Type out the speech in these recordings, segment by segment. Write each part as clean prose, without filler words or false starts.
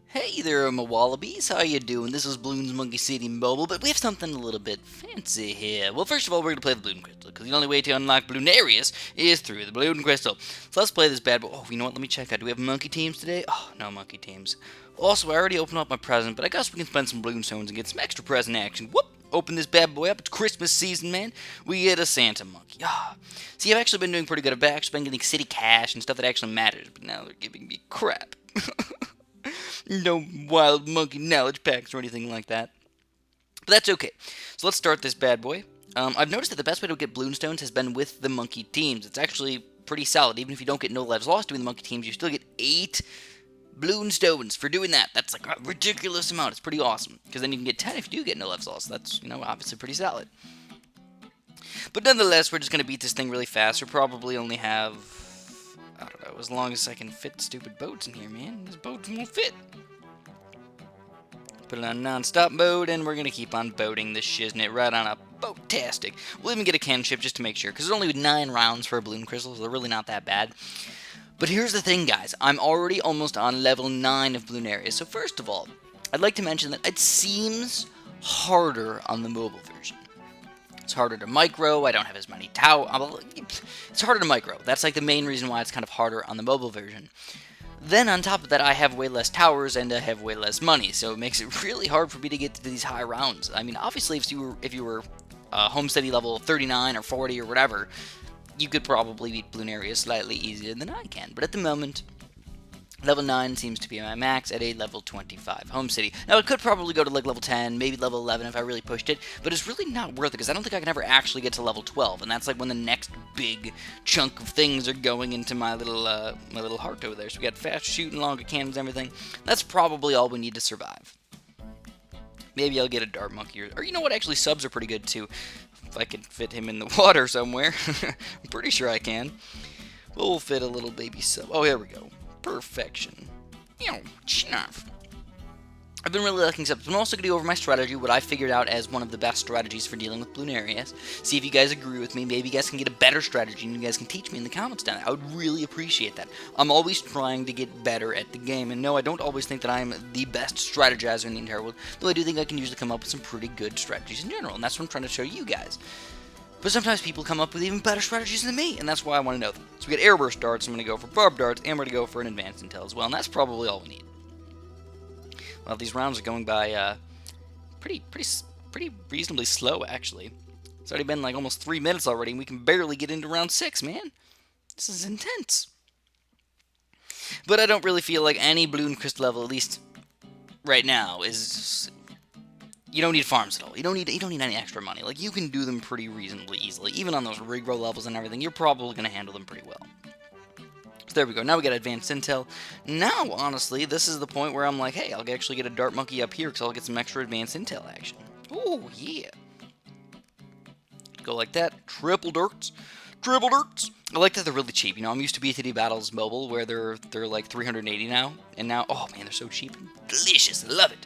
Hey there, my wallabies. How you doing? This is Bloons Monkey City Mobile, but we have something a little bit fancy here. Well, first of all, we're going to play the Bloon Crystal, because the only way to unlock Bloonarius is through the Bloon Crystal. So let's play this bad boy. Oh, you know what? Let me check out. Do we have monkey teams today? Oh, no monkey teams. Also, I already opened up my present, but I guess we can spend some Bloonstones and get some extra present action. Whoop! Open this bad boy up. It's Christmas season, man. We get a Santa monkey. Ah. See, I've actually been doing pretty good. I've actually been getting city cash and stuff that actually matters, but now they're giving me crap. No wild monkey knowledge packs or anything like that. But that's okay. So let's start this bad boy. I've noticed that the best way to get Bloonstones has been with the monkey teams. It's actually pretty solid. Even if you don't get no lives lost doing the monkey teams, you still get 8 Bloonstones for doing that. That's like a ridiculous amount. It's pretty awesome. Because then you can get 10 if you do get no lives lost. That's, obviously pretty solid. But nonetheless, we're just going to beat this thing really fast. We'll probably only have, I don't know, as long as I can fit stupid boats in here, man. This boat won't fit. Put it on non-stop mode, and we're going to keep on boating this shiznit right on a boat-tastic. We'll even get a cannon ship just to make sure, because there's only 9 rounds for a Bloon Crystal, so they're really not that bad. But here's the thing, guys. I'm already almost on level 9 of Bloonarius. So first of all, I'd like to mention that it seems harder on the mobile version. It's harder to micro. I don't have as many It's harder to micro. That's like the main reason why it's kind of harder on the mobile version. Then on top of that, I have way less towers and I have way less money, so it makes it really hard for me to get to these high rounds. I mean, obviously, if you were homesteady level 39 or 40 or whatever, you could probably beat Bloonarius slightly easier than I can. But at the moment, level 9 seems to be my max at a level 25 home city. Now, it could probably go to like level 10, maybe level 11 if I really pushed it, but it's really not worth it because I don't think I can ever actually get to level 12, and that's like when the next big chunk of things are going into my little heart over there. So we got fast shooting, longer cannons, everything. That's probably all we need to survive. Maybe I'll get a dart monkey, or you know what? Actually, subs are pretty good too. If I can fit him in the water somewhere, I'm pretty sure I can. We'll fit a little baby sub. Oh, here we go. Perfection. Schnuff. I've been really liking subs. I'm also going to go over my strategy, what I figured out as one of the best strategies for dealing with Bloonarius. See if you guys agree with me. Maybe you guys can get a better strategy and you guys can teach me in the comments down there. I would really appreciate that. I'm always trying to get better at the game. And no, I don't always think that I'm the best strategizer in the entire world, though I do think I can usually come up with some pretty good strategies in general. And that's what I'm trying to show you guys. But sometimes people come up with even better strategies than me, and that's why I want to know them. So we got airburst darts, I'm going to go for barbed darts, and we're going to go for an advanced intel as well, and that's probably all we need. Well, these rounds are going by pretty reasonably slow, actually. It's already been like almost 3 minutes already, and we can barely get into round 6, man. This is intense. But I don't really feel like any Bloon Crystal level, at least right now, is... You don't need farms at all. You don't need any extra money. Like, you can do them pretty reasonably easily. Even on those regrow levels and everything, you're probably going to handle them pretty well. So there we go. Now we got advanced intel. Now, honestly, this is the point where I'm like, hey, I'll actually get a dart monkey up here because I'll get some extra advanced intel action. Oh, yeah. Go like that. Triple darts. Triple darts. I like that they're really cheap. I'm used to BTD Battles Mobile where they're like 380 now. And now, oh, man, they're so cheap. Delicious. I love it.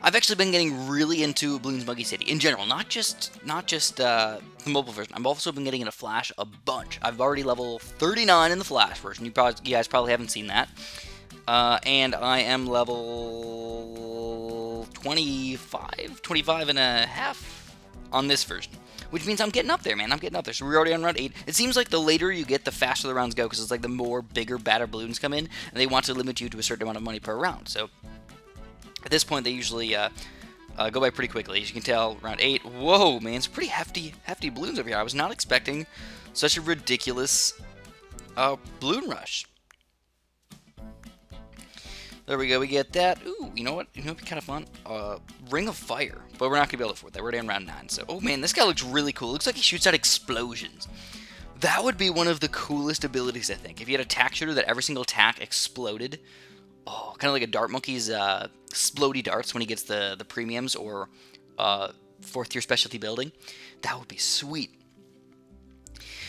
I've actually been getting really into Bloons Monkey City in general, not just the mobile version. I've also been getting into Flash a bunch. I've already level 39 in the Flash version. You guys probably haven't seen that. And I am level 25 and a half on this version. Which means I'm getting up there, man. I'm getting up there. So we're already on round 8. It seems like the later you get, the faster the rounds go, because it's like the more bigger, badder balloons come in, and they want to limit you to a certain amount of money per round. So at this point, they usually go by pretty quickly. As you can tell, round 8. Whoa, man, it's pretty hefty balloons over here. I was not expecting such a ridiculous balloon rush. There we go. We get that. Ooh, you know what? You know what'd be kind of fun? Ring of Fire. But we're not going to be able to afford that. We're down round 9. So, oh, man, this guy looks really cool. Looks like he shoots out explosions. That would be one of the coolest abilities, I think. If you had a attack shooter that every single attack exploded. Oh, kind of like a dart monkey's explodey darts when he gets the premiums or 4th tier specialty building. That would be sweet.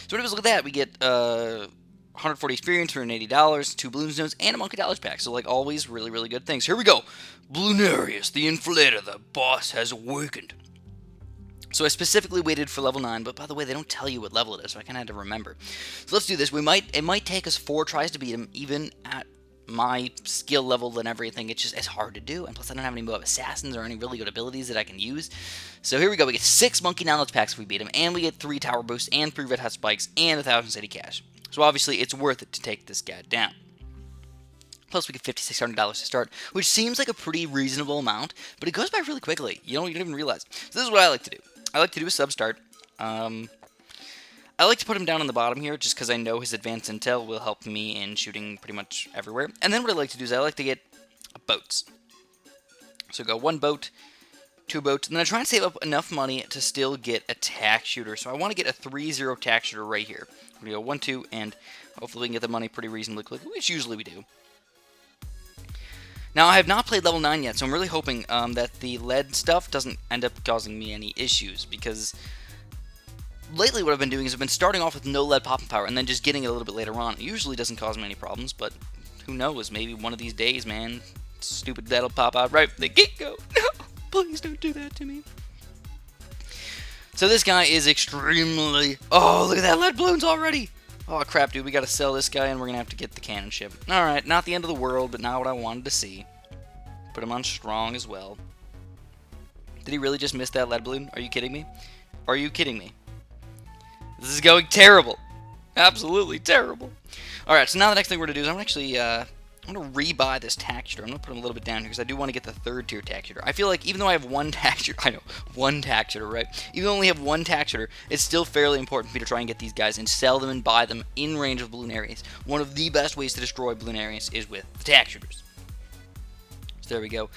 So anyways, look at that. We get 140 experience, $180, 2 balloon stones, and a monkey knowledge pack. So like always, really, really good things. Here we go. Bloonarius, the inflator, the boss has awakened. So I specifically waited for level 9, but by the way, they don't tell you what level it is, so I kind of had to remember. So let's do this. It might take us 4 tries to beat him, even at my skill level and everything, it's hard to do. And plus, I don't have any mob assassins or any really good abilities that I can use. So here we go. We get 6 monkey knowledge packs if we beat him, and we get 3 tower boosts and 3 red hot spikes and 1,000 city cash. So obviously, it's worth it to take this guy down. Plus, we get $5,600 to start, which seems like a pretty reasonable amount, but it goes by really quickly. You don't even realize. So this is what I like to do. I like to do a sub start. I like to put him down on the bottom here just because I know his advanced intel will help me in shooting pretty much everywhere. And then what I like to do is I like to get boats. So go 1 boat, 2 boats, and then I try and save up enough money to still get a tack shooter. So I want to get a 3-0 tack shooter right here. We're going to go 1, 2, and hopefully we can get the money pretty reasonably quickly, which usually we do. Now, I have not played level 9 yet, so I'm really hoping that the lead stuff doesn't end up causing me any issues, because lately what I've been doing is I've been starting off with no lead popping power and then just getting it a little bit later on. It usually doesn't cause me any problems, but who knows, maybe one of these days, man, stupid lead will pop out right from the get-go. No, please don't do that to me. So this guy is extremely... Oh, look at that, lead balloons already! Oh, crap, dude, we gotta sell this guy, and we're gonna have to get the cannon ship. Alright, not the end of the world, but not what I wanted to see. Put him on strong as well. Did he really just miss that lead balloon? Are you kidding me? Are you kidding me? This is going terrible. Absolutely terrible. Alright, so now the next thing we're gonna do is I'm gonna rebuy this tack shooter. I'm gonna put him a little bit down here because I do want to get the 3rd tier tack shooter. I feel like even though I have 1 tack shooter, I know, 1 tack shooter, right? Even though I only have 1 tack shooter, it's still fairly important for me to try and get these guys and sell them and buy them in range of Bloonarius. One of the best ways to destroy Bloonarius is with the tack shooters. So there we go.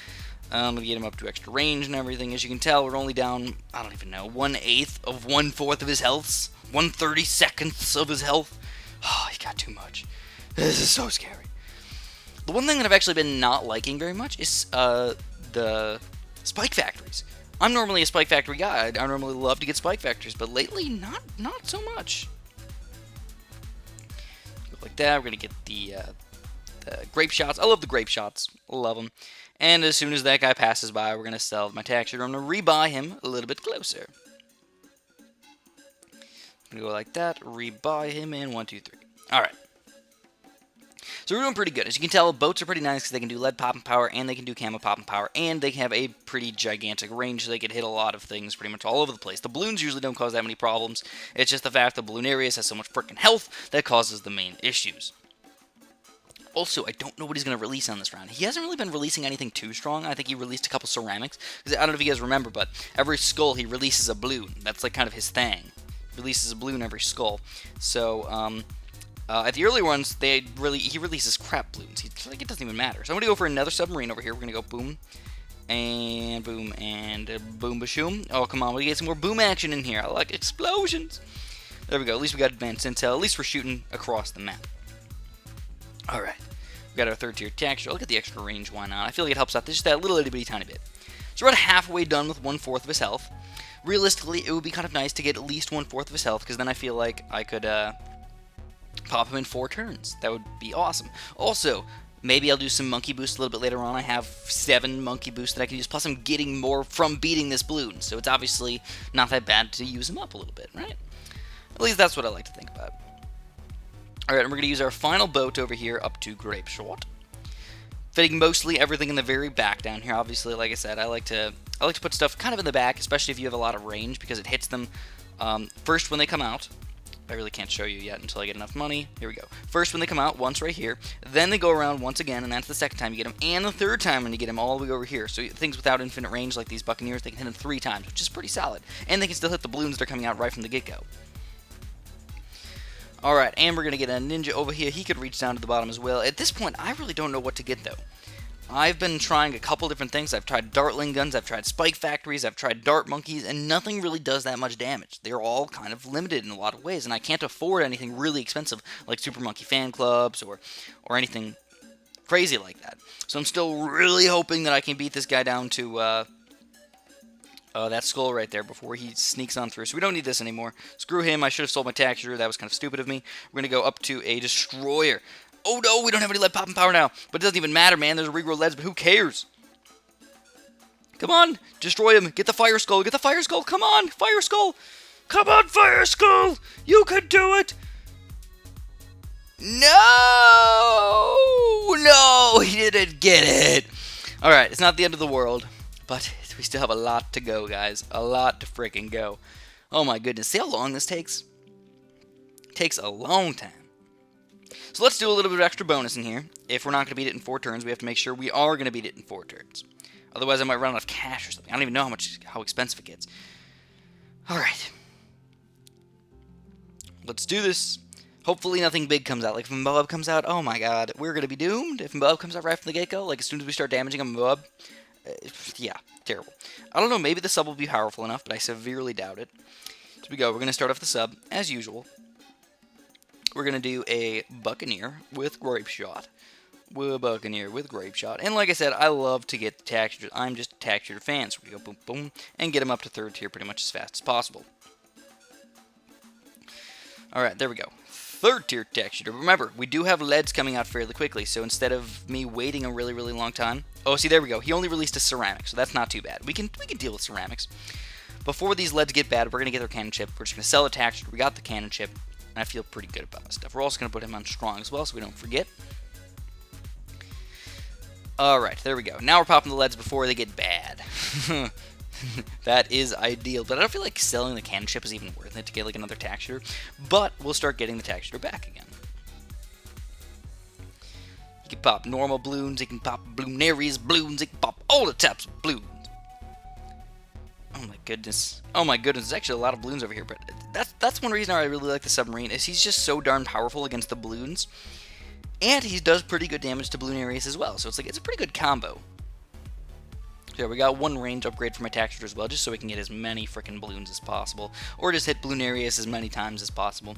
I'm gonna get him up to extra range and everything. As you can tell, we're only down, I don't even know, 1/8 of 1/4 of his health. 1/32 of his health. Oh, he got too much. This is so scary. The one thing that I've actually been not liking very much is the spike factories. I'm normally a spike factory guy. I normally love to get spike factories, but lately, not so much. Go like that. We're gonna get the grape shots. I love the grape shots. Love them. And as soon as that guy passes by, we're gonna sell my tack shooter. I'm gonna rebuy him a little bit closer. I'm gonna go like that. Rebuy him in 1, 2, 3. All right. So we're doing pretty good. As you can tell, boats are pretty nice because they can do lead popping power and they can do camo popping power, and they have a pretty gigantic range, so they can hit a lot of things pretty much all over the place. The balloons usually don't cause that many problems. It's just the fact that Bloonarius has so much freaking health that causes the main issues. Also, I don't know what he's going to release on this round. He hasn't really been releasing anything too strong. I think he released a couple ceramics. I don't know if you guys remember, but every skull he releases a balloon. That's like kind of his thing. He releases a balloon every skull. So, at the early ones, he releases crap balloons. Like, it doesn't even matter. So I'm gonna go for another submarine over here. We're gonna go boom, and boom, and boom, bashoom. Oh, come on, we get some more boom action in here. I like explosions. There we go. At least we got advanced intel. At least we're shooting across the map. All right, we got our 3rd tier texture. Look at the extra range. Why not? I feel like it helps out just that little itty bitty tiny bit. So we're about halfway done with 1/4 of his health. Realistically, it would be kind of nice to get at least 1/4 of his health, because then I feel like I could pop him in 4 turns. That would be awesome. Also, maybe I'll do some monkey boost a little bit later on. I have 7 monkey boosts that I can use, plus I'm getting more from beating this balloon, so it's obviously not that bad to use him up a little bit, right? At least that's what I like to think about. Alright, and we're going to use our final boat over here up to Grape Shot. Fitting mostly everything in the very back down here. Obviously, like I said, I like to put stuff kind of in the back, especially if you have a lot of range, because it hits them first when they come out. I really can't show you yet until I get enough money. Here we go. First when they come out, once right here. Then they go around once again, and that's the 2nd time you get them. And the 3rd time when you get them all the way over here. So things without infinite range, like these Buccaneers, they can hit them 3 times, which is pretty solid. And they can still hit the balloons that are coming out right from the get-go. Alright, and we're going to get a ninja over here. He could reach down to the bottom as well. At this point, I really don't know what to get, though. I've been trying a couple different things. I've tried dartling guns, I've tried spike factories, I've tried dart monkeys, and nothing really does that much damage. They're all kind of limited in a lot of ways, and I can't afford anything really expensive like Super Monkey fan clubs or anything crazy like that. So I'm still really hoping that I can beat this guy down to that skull right there before he sneaks on through. So we don't need this anymore. Screw him. I should have sold my tack shooter. That was kind of stupid of me. We're going to go up to a destroyer. Oh no, we don't have any lead popping power now. But it doesn't even matter, man. There's a regrow leads, but who cares? Come on, destroy him. Get the fire skull. Get the fire skull. Come on, fire skull. Come on, fire skull. You can do it. No, no! He didn't get it! Alright, it's not the end of the world, but we still have a lot to go, guys. A lot to freaking go. Oh my goodness. See how long this takes? It takes a long time. So let's do a little bit of extra bonus in here. If we're not going to beat it in 4 turns, we have to make sure we are going to beat it in 4 turns. Otherwise, I might run out of cash or something. I don't even know how expensive it gets. Alright. Let's do this. Hopefully nothing big comes out. Like if a Moab comes out, oh my god, we're going to be doomed. If a Moab comes out right from the get-go, like as soon as we start damaging a Moab, yeah, terrible. I don't know, maybe the sub will be powerful enough, but I severely doubt it. So we go, we're going to start off the sub, as usual. We're going to do a Buccaneer with Grape Shot. Buccaneer with Grape Shot. And like I said, I love to get the tax shooter. I'm just a tax shooter fan, so we go boom, boom, and get them up to 3rd tier pretty much as fast as possible. Alright, there we go. 3rd tier tax shooter. Remember, we do have leads coming out fairly quickly, so instead of me waiting a really, really long time... Oh, see, there we go. He only released a ceramic, so that's not too bad. We can deal with ceramics. Before these leads get bad, we're going to get their cannon chip. We're just going to sell the tax shooter. We got the cannon chip, and I feel pretty good about this stuff. We're also going to put him on strong as well, so we don't forget. Alright, there we go. Now we're popping the leads before they get bad. That is ideal, but I don't feel like selling the cannon chip is even worth it to get like another tax shooter. But we'll start getting the tax shooter back again. You can pop normal balloons, you can pop Bloonarius balloons, you can pop all the types of balloons. Oh my goodness. Oh my goodness, there's actually a lot of balloons over here, but that's one reason I really like the submarine, is he's just so darn powerful against the balloons. And he does pretty good damage to Bloonarius as well, so it's a pretty good combo. So we got 1 range upgrade for my tax shooter as well, just so we can get as many freaking balloons as possible. Or just hit Bloonarius as many times as possible.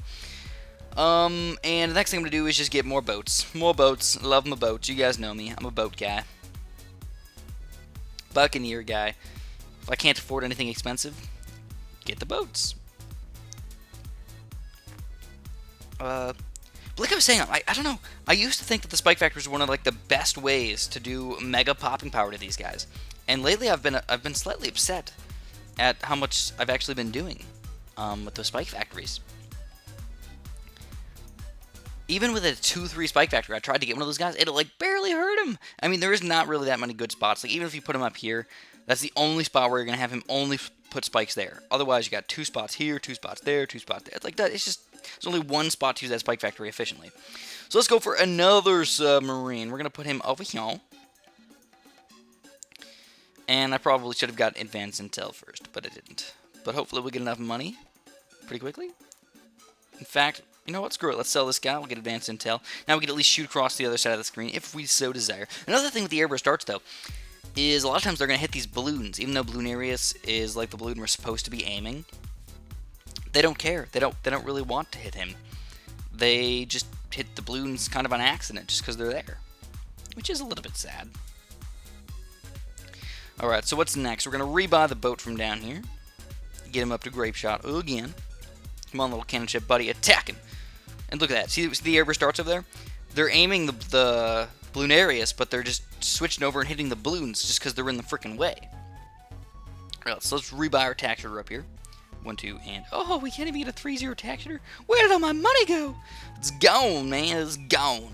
And the next thing I'm going to do is just get more boats. More boats. Love my boats. You guys know me. I'm a boat guy. Buccaneer guy. If I can't afford anything expensive, get the boats. But like I was saying, I don't know. I used to think that the Spike Factor was one of like the best ways to do mega popping power to these guys. And lately I've been slightly upset at how much I've actually been doing with those Spike Factories. Even with a 2-3 Spike Factory, I tried to get one of those guys, it'll like barely hurt him. I mean, there is not really that many good spots. Like even if you put him up here, that's the only spot where you're gonna have him only put spikes there. Otherwise, you got 2 spots here, 2 spots there, 2 spots there. It's like that. It's just there's only 1 spot to use that Spike Factory efficiently. So let's go for another submarine. We're gonna put him over here. And I probably should have got advanced intel first, but I didn't. But hopefully we'll get enough money pretty quickly. In fact, you know what? Screw it. Let's sell this guy. We'll get advanced intel. Now we can at least shoot across the other side of the screen if we so desire. Another thing with the airburst darts, though, is a lot of times they're going to hit these balloons. Even though Bloonarius is like the balloon we're supposed to be aiming, they don't care. They don't really want to hit him. They just hit the balloons kind of on accident just because they're there, which is a little bit sad. Alright, so what's next? We're going to rebuy the boat from down here. Get him up to Grape Shot again. Come on, little cannon chip buddy. Attack him. And look at that. See the airburst darts over there? They're aiming the Bloonarius, but they're just switching over and hitting the balloons just because they're in the freaking way. Alright, so let's rebuy our tax shooter up here. 1, 2, and... Oh, we can't even get a 3-0 tax shooter? Where did all my money go? It's gone, man. It's gone.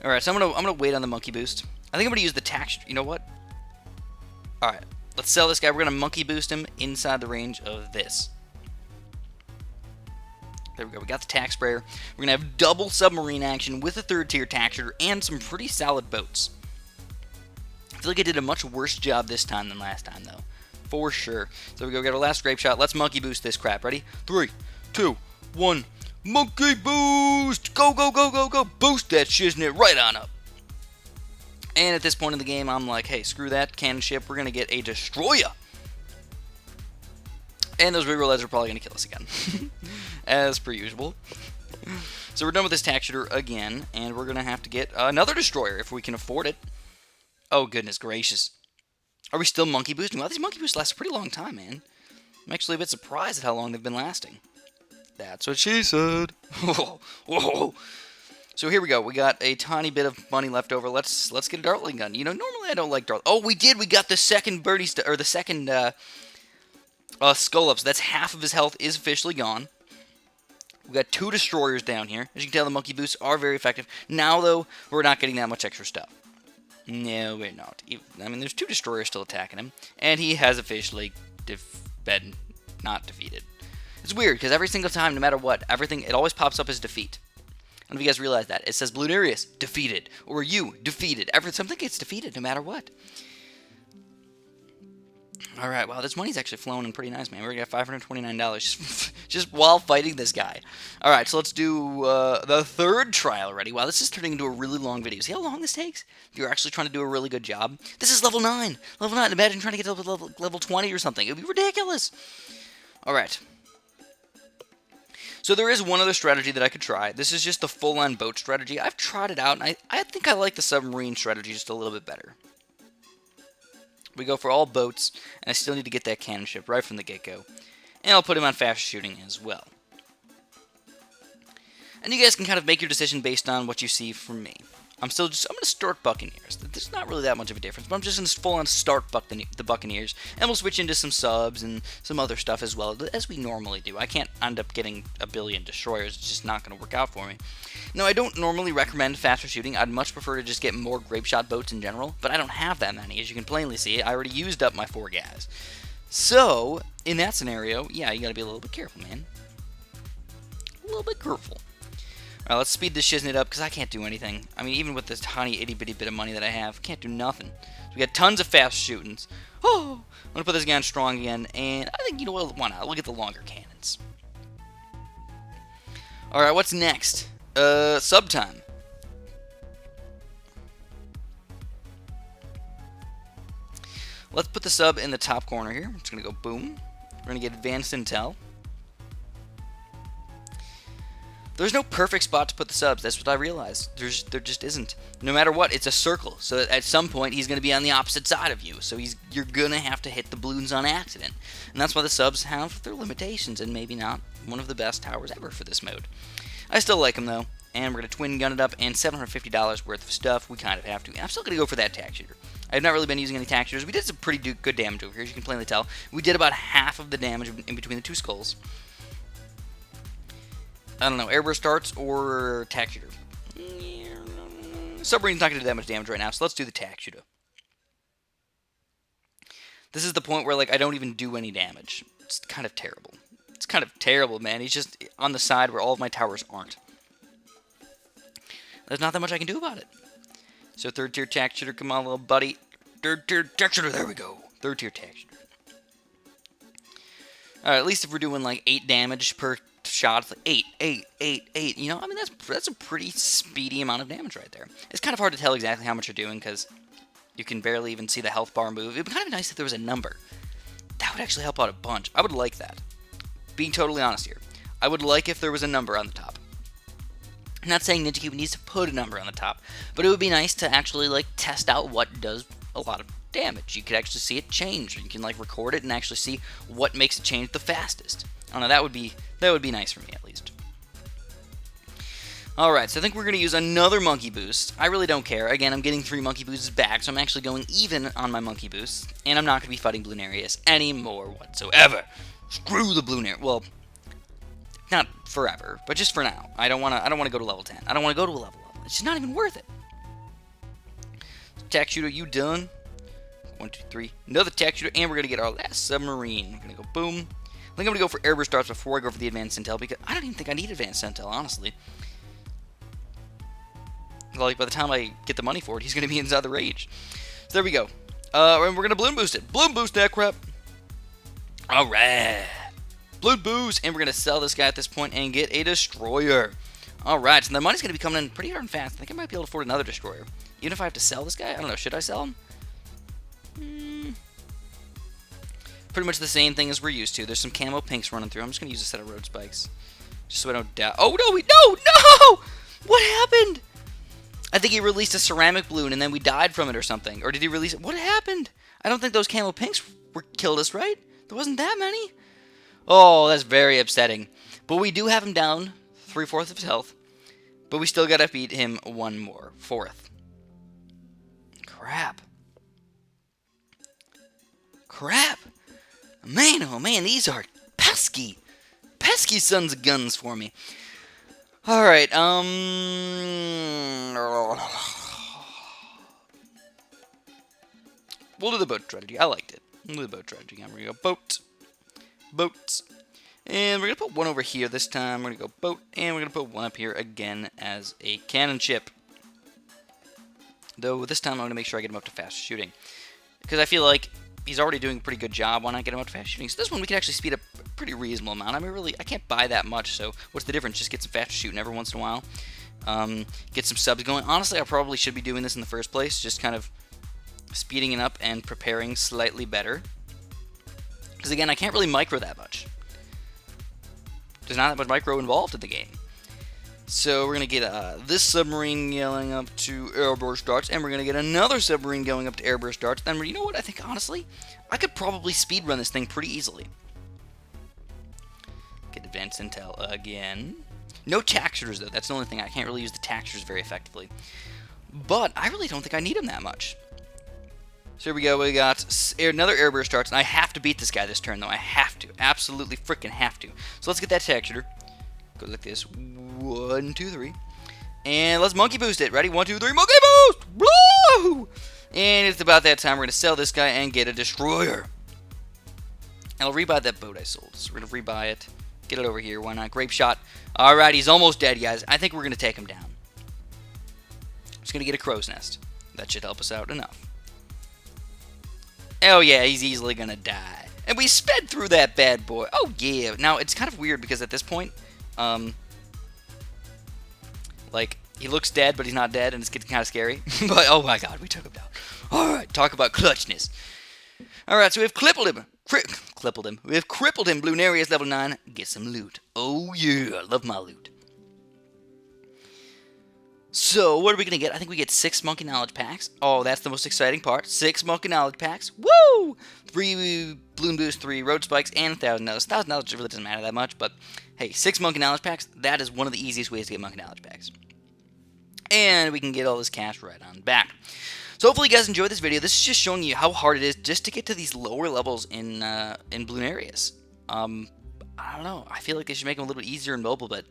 Alright, so I'm gonna wait on the monkey boost. I think I'm going to use the tax... You know what? Alright, let's sell this guy. We're going to monkey boost him inside the range of this. There we go. We got the tax sprayer. We're going to have double submarine action with a 3rd tier tax shooter and some pretty solid boats. I feel like I did a much worse job this time than last time, though. For sure. So we go get our last Grape Shot. Let's monkey boost this crap. Ready? 3, 2, 1. Monkey boost! Go, go, go, go, go! Boost that shiznit right on up. And at this point in the game, I'm like, hey, screw that cannon ship. We're going to get a destroyer. And those reroll leads are probably going to kill us again. As per usual. So we're done with this tax shooter again. And we're going to have to get another destroyer if we can afford it. Oh, goodness gracious. Are we still monkey boosting? Well, these monkey boosts last a pretty long time, man. I'm actually a bit surprised at how long they've been lasting. That's what she said. Whoa, whoa. So here we go. We got a tiny bit of money left over. Let's get a Dartling gun. You know, normally I don't like Dartling. Oh, we did. We got the second birdie or the second skull up. So that's half of his health is officially gone. We got 2 destroyers down here. As you can tell, the monkey boosts are very effective. Now, though, we're not getting that much extra stuff. No, we're not. I mean, there's 2 destroyers still attacking him, and he has officially been not defeated. It's weird, because every single time, no matter what, it always pops up as defeat. I don't know if you guys realize that. It says Bloonarius, defeated, or you, defeated. Something gets defeated no matter what. Alright, wow, this money's actually flowing in pretty nice, man. We're going to get $529 just while fighting this guy. Alright, so let's do the 3rd trial already. Wow, this is turning into a really long video. See how long this takes? If you're actually trying to do a really good job. This is level 9. Level 9. Imagine trying to get to level 20 or something. It would be ridiculous. Alright. So there is one other strategy that I could try. This is just the full-on boat strategy. I've tried it out, and I think I like the submarine strategy just a little bit better. We go for all boats, and I still need to get that cannon ship right from the get-go. And I'll put him on fast shooting as well. And you guys can kind of make your decision based on what you see from me. I'm going to start Buccaneers. There's not really that much of a difference, but I'm just going to full-on start the Buccaneers, and we'll switch into some subs and some other stuff as well, as we normally do. I can't end up getting a billion destroyers. It's just not going to work out for me. No, I don't normally recommend faster shooting. I'd much prefer to just get more grape shot boats in general, but I don't have that many. As you can plainly see, I already used up my 4 gas. So, in that scenario, yeah, you got to be a little bit careful, man. A little bit careful. Alright, let's speed this shiznit up, because I can't do anything. I mean, even with this tiny itty-bitty bit of money that I have, can't do nothing. So we got tons of fast shootings. Oh! I'm going to put this guy on strong again, and I think, you know what, why not? We'll get the longer cannons. Alright, what's next? Sub time. Let's put the sub in the top corner here. We're just going to go boom. We're going to get advanced intel. There's no perfect spot to put the subs. That's what I realized. There just isn't. No matter what, it's a circle. So at some point, he's going to be on the opposite side of you. So you're going to have to hit the balloons on accident. And that's why the subs have their limitations and maybe not one of the best towers ever for this mode. I still like them, though. And we're going to twin gun it up. And $750 worth of stuff, we kind of have to. And I'm still going to go for that tack shooter. I've not really been using any tack shooters. We did some pretty good damage over here, as you can plainly tell. We did about half of the damage in between the 2 skulls. I don't know, airburst darts or tack shooter. Submarine's not going to do that much damage right now, so let's do the tack shooter. This is the point where, like, I don't even do any damage. It's kind of terrible. It's kind of terrible, man. He's just on the side where all of my towers aren't. There's not that much I can do about it. So 3rd tier tack shooter, come on, little buddy. 3rd tier tack shooter, there we go. 3rd tier tack shooter. Alright, at least if we're doing, like, 8 damage per shot, it's like 8. You know, I mean, that's a pretty speedy amount of damage right there. It's kind of hard to tell exactly how much you're doing, because you can barely even see the health bar move. It would be kind of nice if there was a number. That would actually help out a bunch. I would like that. Being totally honest here. I would like if there was a number on the top. I'm not saying Ninja Cube needs to put a number on the top, but it would be nice to actually, like, test out what does a lot of damage. You could actually see it change. You can, like, record it and actually see what makes it change the fastest. I don't know, that would be nice for me, at least. Alright, so I think we're going to use another monkey boost. I really don't care. Again, I'm getting 3 monkey boosts back, so I'm actually going even on my monkey boosts. And I'm not going to be fighting Bloonarius anymore whatsoever. Screw the Bloonarius. Well, not forever, but just for now. I don't want to go to level 10. I don't want to go to a level. It's just not even worth it. Tack shooter, you done? 1, 2, 3. Another tack shooter, and we're going to get our last submarine. We're going to go boom. I think I'm going to go for airburst darts before I go for the advanced intel, because I don't even think I need advanced intel, honestly. Like, by the time I get the money for it, he's going to be inside the rage. So there we go. And we're going to balloon boost it. Balloon boost that crap. Alright. Balloon boost. And we're going to sell this guy at this point and get a destroyer. Alright, so the money's going to be coming in pretty darn fast. I think I might be able to afford another destroyer. Even if I have to sell this guy, I don't know. Should I sell him? Pretty much the same thing as we're used to. There's some camo pinks running through. I'm just going to use a set of road spikes. Just so I don't die. Oh, no, no! What happened? I think he released a ceramic balloon and then we died from it or something. Or did he release it? What happened? I don't think those camo pinks killed us, right? There wasn't that many. Oh, that's very upsetting. But we do have him down 3/4 of his health. But we still got to beat him one more. 4th. Crap. Man, oh man, these are pesky. pesky sons of guns for me. Alright, we'll do the boat strategy. I liked it. We'll do the boat strategy. We're going to go boat. Boats. And we're going to put one over here this time. We're going to go boat. And we're going to put one up here again as a cannon ship. Though this time I'm going to make sure I get him up to fast shooting. Because I feel like he's already doing a pretty good job. Why not get him up to fast shooting? So this one we can actually speed up a pretty reasonable amount. I mean, really, I can't buy that much. So what's the difference? Just get some faster shooting every once in a while. Get some subs going. Honestly, I probably should be doing this in the first place. Just kind of speeding it up and preparing slightly better. Because again, I can't really micro that much. There's not that much micro involved in the game. So we're going to get this submarine going up to airburst darts, and we're going to get another submarine going up to airburst darts. And you know what? I think, honestly, I could probably speedrun this thing pretty easily. Get advanced intel again. No taxers, though. That's the only thing. I can't really use the taxers very effectively. But I really don't think I need them that much. So here we go. We got another airburst darts, and I have to beat this guy this turn, though. I have to. Absolutely freaking have to. So let's get that texture. Go like this. 1, 2, 3. And let's monkey boost it. Ready? 1, 2, 3. Monkey boost! Woo! And it's about that time. We're going to sell this guy and get a destroyer. And I'll rebuy that boat I sold. So we're going to rebuy it. Get it over here. Why not? Grape shot. Alright, he's almost dead, guys. I think we're going to take him down. Just going to get a crow's nest. That should help us out enough. Oh yeah, he's easily gonna die. And we sped through that bad boy. Oh yeah. Now, it's kind of weird because at this point, like, he looks dead, but he's not dead, and it's getting kind of scary. But, oh my god, we took him down. Alright, talk about clutchness. Alright, so we've crippled him. We've crippled him, Bloonarius level 9. Get some loot. Oh yeah, I love my loot. So, what are we going to get? I think we get 6 Monkey Knowledge Packs. Oh, that's the most exciting part. 6 Monkey Knowledge Packs. Woo! 3 Bloon Boost, 3 Road Spikes, and 1,000 Knowledge. 1,000 Knowledge really doesn't matter that much, but hey, 6 Monkey Knowledge Packs, that is one of the easiest ways to get Monkey Knowledge Packs. And we can get all this cash right on back. So hopefully you guys enjoyed this video. This is just showing you how hard it is just to get to these lower levels in Bloonarius. I don't know. I feel like they should make them a little bit easier and mobile, but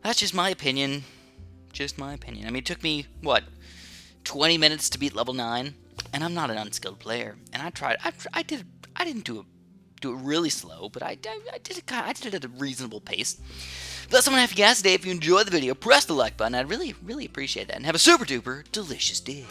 that's just my opinion. Just my opinion. I mean, it took me, what, 20 minutes to beat level 9, and I'm not an unskilled player. And I tried. I didn't do it really slow, but I did it at a reasonable pace. But that's all I'm gonna have for you guys today. If you enjoyed the video, press the like button. I'd really, really appreciate that. And have a super duper delicious day.